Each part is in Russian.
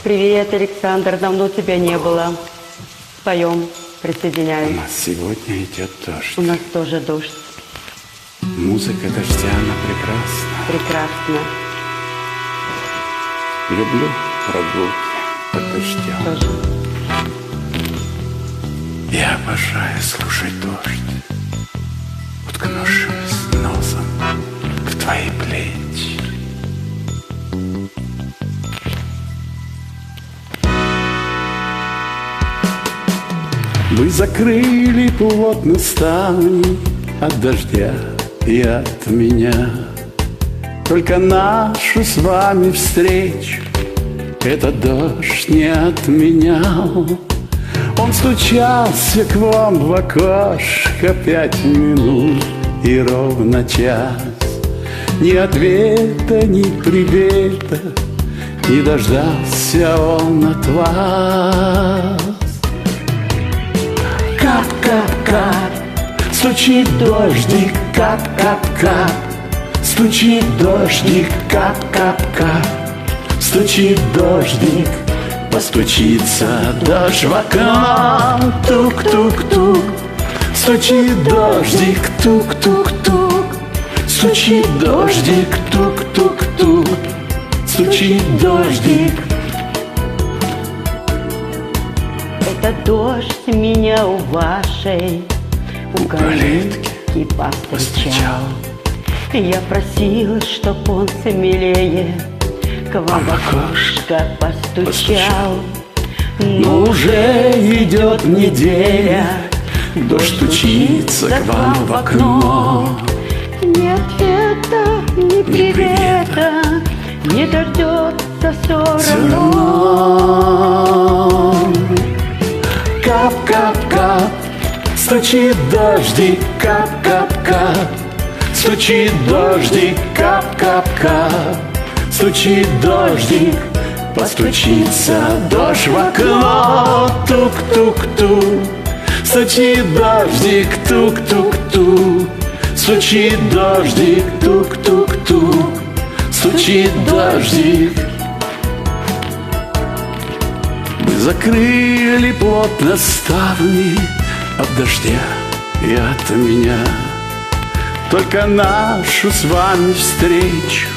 Привет, Александр, давно тебя не было. Споем, присоединяюсь. У нас сегодня идет дождь. У нас тоже дождь. Музыка дождя, она прекрасна. Прекрасно. Люблю прогулки под дождем. Тоже. Я обожаю слушать дождь, уткнувшись носом в твои плечи. Мы закрыли плотно ставни от дождя и от меня. Только нашу с вами встречу этот дождь не отменял. Он стучался к вам в окошко 5 минут и ровно час. Ни ответа, ни привета не дождался он от вас. Кап-кап-кап, стучит дождик, кап-кап-кап. Стучит дождик, кап-кап-кап. Стучит дождик, постучится дождь в окно. Тук-тук-тук. Стучит дождик, тук-тук-тук. Стучит дождик, тук-тук-тук. Стучит дождик. Это дождь меня у вашей у калитки повстречал. Я просила, чтоб он смелее к вам в окошко постучал. Но уже идет неделя, дождь стучится к вам в окно. Ни ответа, ни привета не дождется все равно. Кап-кап-кап, стучит дождик, кап-кап-кап. Стучит дождик, кап-кап-кап. Стучит дождик, постучится дождь в окно. Тук-тук-тук. Стучит дождик, тук-тук-тук. Стучит дождик, тук-тук-тук. Стучит дождик. Мы закрыли плотно ставни от дождя и от меня. Только нашу с вами встречу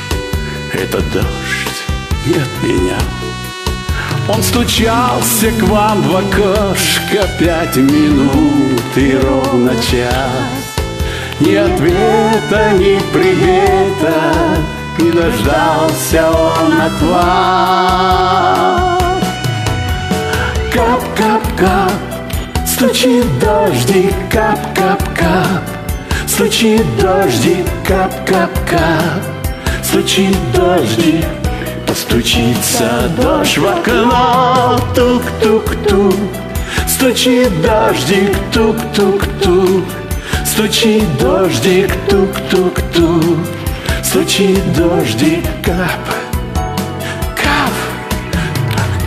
этот дождь не отменял. Он стучался к вам в окошко 5 минут и ровно час. Ни ответа, ни привета не дождался он от вас. Кап-кап-кап, стучит дождик, кап-кап-кап. Стучит дождик, кап-кап-кап. Стучит дождик, постучится дождь в окно. Тук-тук-тук. Стучит дождик, тук-тук-тук. Стучит дождик, тук-тук-тук. Стучит дождик, кап, кап,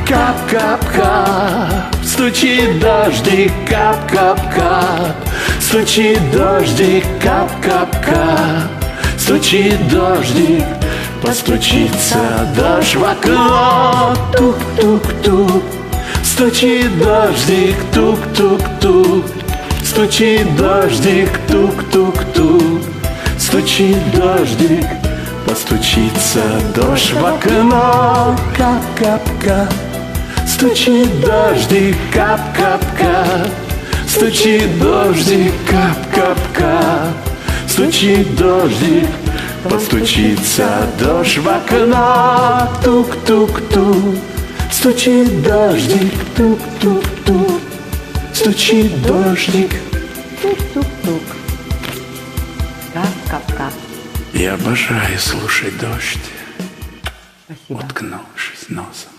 кап-кап-кап. Стучит дождик, кап-кап-кап. Стучит дождик, кап-кап-кап. Стучит дождик, постучится дождь в окно. Тук-тук-тук. Стучит дождик, тук-тук-тук. Стучит дождик, тук-тук-тук. Стучит дождик, постучится дождь в окно. Кап-кап-кап. Стучит дождик, кап-кап-кап. Стучит дождик, кап-кап-кап. Стучит дождик, постучится дождь в окно. Тук-тук-тук. Стучит дождик, тук-тук-тук. Стучит дождик. Тук-тук-тук. Кап-кап-кап. Я обожаю слушать дождь, Спасибо. уткнувшись носом